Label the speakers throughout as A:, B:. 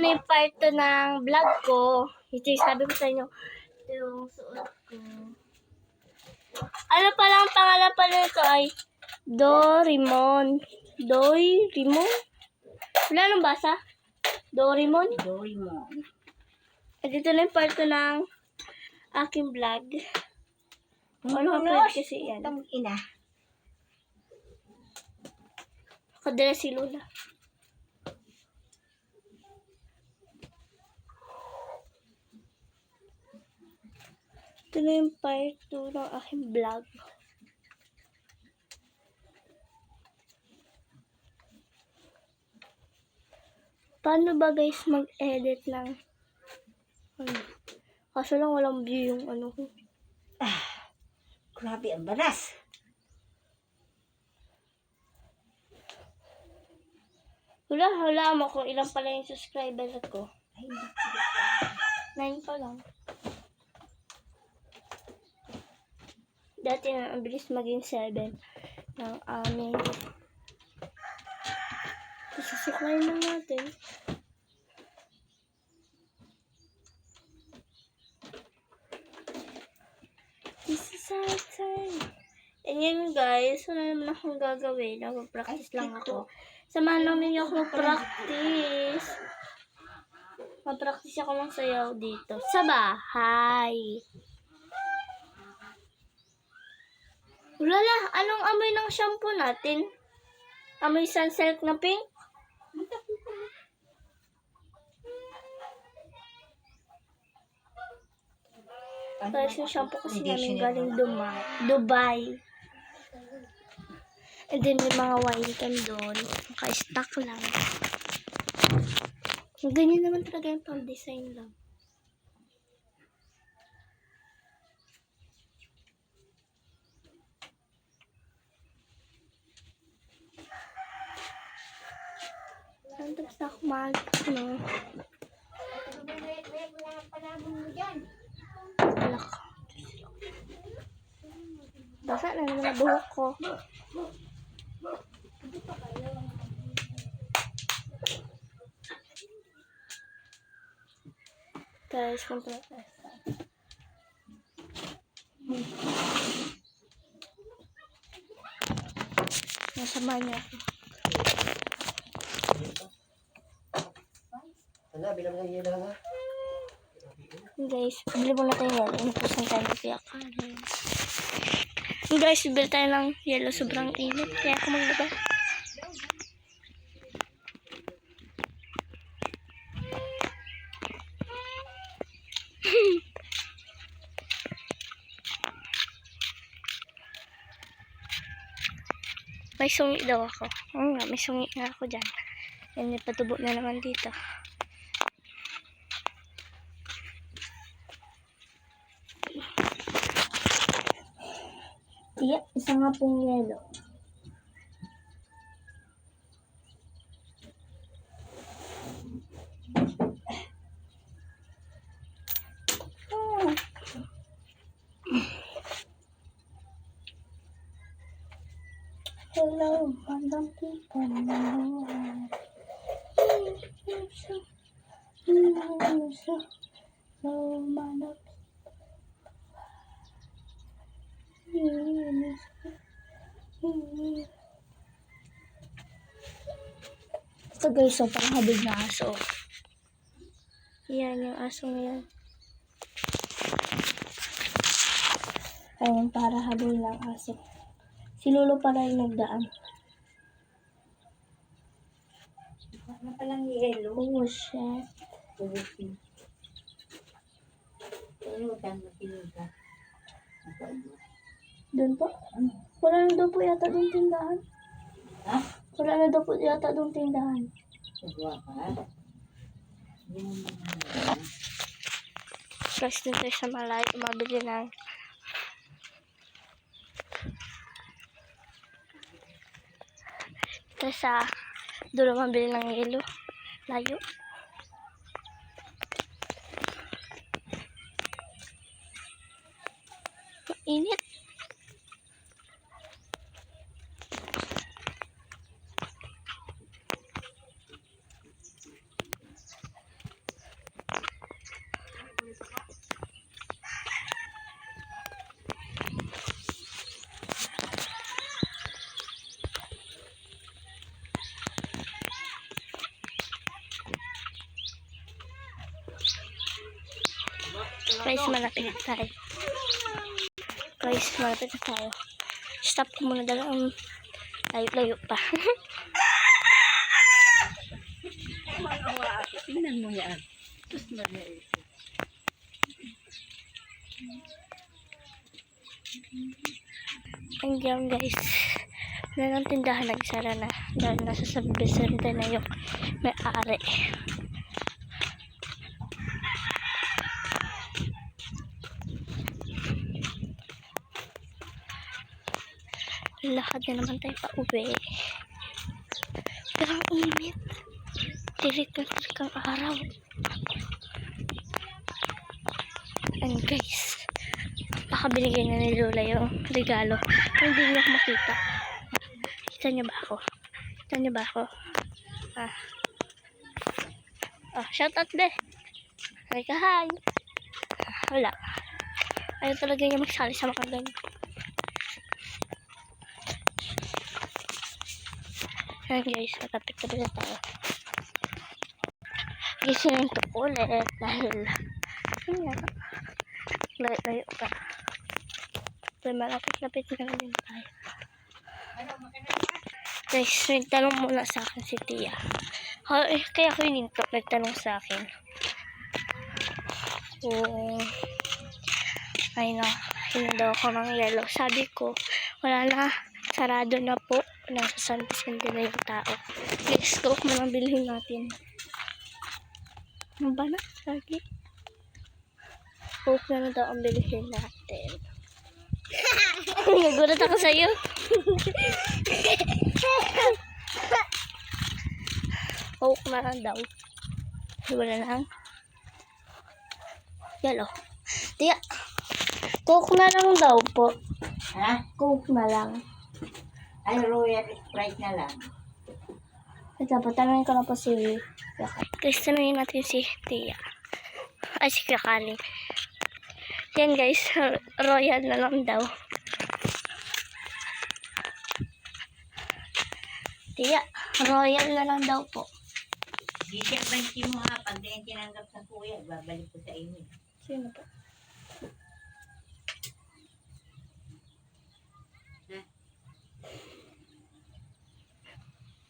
A: na yung part 2 ng vlog ko. Ito yung sabi ko sa inyo. Ito yung suot ko. Ano pala ang pangalan pala nito ay Doraemon. Doraemon? Wala nang basa? Doraemon?
B: Doraemon.
A: At ito na yung part 2 ng aking vlog. Ano upload kasi yan?
B: Itong ina.
A: Kadala si Lola. Ito na yung part 2 ng aking vlog. Paano ba guys mag-edit ng ano? Kaso lang walang view yung ano ko.
B: Grabe ang baras.
A: Wala mo kung ilang pala yung subscribers ko.
B: Ay,
A: 9 pa lang. Dati na, ang bilis maging 7 ng amin. Susuklayin na natin. This is our time. And yun guys, wala naman akong gagawin. Mag-practice lang ako. Samahan namin niyo ako mag-practice. Mag-practice ako ng sayaw dito. Sa bahay. Wala, anong amoy ng shampoo natin? Amoy sunsilk na pink? Guys, yung shampoo kasi namin galing Dubai. And then may mga wine can doon. Naka-stock lang. Ganyan naman talaga yung pang-design lang. Tapos na ako ano. Alak. Basa na naman ang buhok ko. Guys, punta na tayo. Nasama niya ako.
B: Hala, bilang lang yun ha.
A: Guys, bili mo na tayo yellow. Napusan tayo kaya Karen. Guys, bili tayo ng yellow. Sobrang init. Kaya ako maglaba. May sungi daw ako. Oo nga, may sungi nga ako dyan. Yan, may patubo na naman dito. Iya, isa nga pong yelo. Hello, random people. Ito guys, so parang habig na aso. Yan yung aso ngayon. Ayun, para habig ng aso. Si Lolo pala yung nagdaan.
B: Ano palang yellow?
A: Oh, shit.
B: Ano ka na pinuta?
A: Doon po? Wala na daw po yata doon tindahan.
B: Ha?
A: Wala na daw po yata doon tindahan.
B: Sagwa ka?
A: Plus din tayo sa malayo, mabili ng ito sa dulo mabili ng yelo. Layo. Mainit. Guys, malapit na tayo. Guys, malapit na tayo. Stop ko muna dahil layo-layo pa.
B: Tingnan mo yan. Tapos na
A: Hanggang guys, na ng tindahan nagsara na dahil nasa subdivision na yung may-ari. Lakad na naman tayo pa uwi. Pero ang init. Tirik na tirik ang araw. And guys, baka binigay na ni Lola yung regalo. Hindi niyo ako makita. Kita niyo ba ako? Kita niyo ba ako? Shout out be. Hi ka, hi. Wala. Ayaw talaga niya magsali sa mga ganyan. Ayan guys, matapit-tapit na tayo. Gising ito ulit dahil layo pa. So, malapit-lapit na din tayo. Guys, nagtanong muna sa akin si Tia. Kaya ako hininto, nagtanong sa akin. Kung hingi daw ako ng yellow. Sabi ko, wala na. Sarado na po. Nasa San Vicente na yung tao. Let's go. Kung manang bilhin natin. Ano ba na? Lagi. Coke na daw ang bilhin natin. Nagulat ako sa'yo. Coke na lang daw. Wala lang. Yellow. Tiya. Coke na lang daw po.
B: Ha?
A: Coke na lang.
B: Ay, Royal Sprite na lang.
A: Ito po, tanongin ko na po si guys, tanongin natin si Tia. Ay, si Kakali. Yan guys, Royal na lang daw. Tia, Royal na lang daw po.
B: Di siya bansi mo ha. Pag din tinanggap sa kuya, babalik ko sa inyo.
A: Sino po?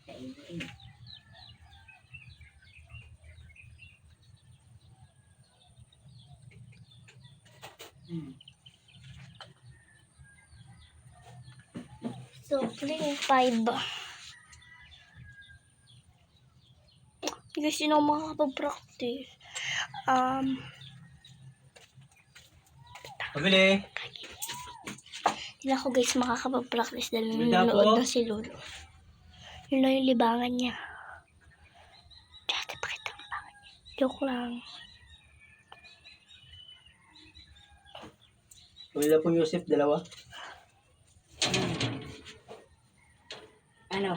B: Sa inyo.
A: So, 3-5. Hindi sino makakapag-practice.
C: Pabili.
A: Hindi ako guys makakapag-practice dahil
C: Wala
A: nanonood
C: po.
A: na si Lolo. Yun lang yung libangan niya. Dati pakita ang libangan niya. Joke lang.
C: Pabili po Yusef, dalawa.
B: Ano?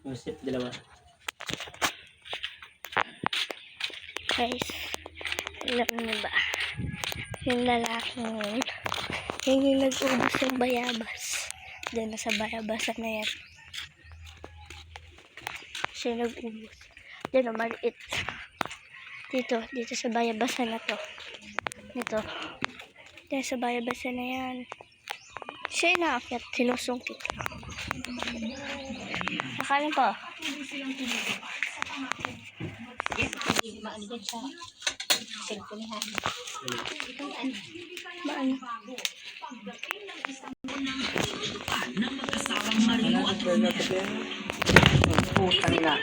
C: Yusef, dalawa.
A: Guys, alam niyo ba? Yung lalaking yun yung nag-ubos yung bayabas. Doon na sa bayabasan na yan. Siya nag-ubos. Doon na maliit. Dito sa bayabasan na to. Dito. Dito sa bayabasan na yan. Siya yung nakakit. Sinusungkit. Nakalim po.
B: Yes, maaligan sa cellphone ha.
A: Maano?
C: Putang na.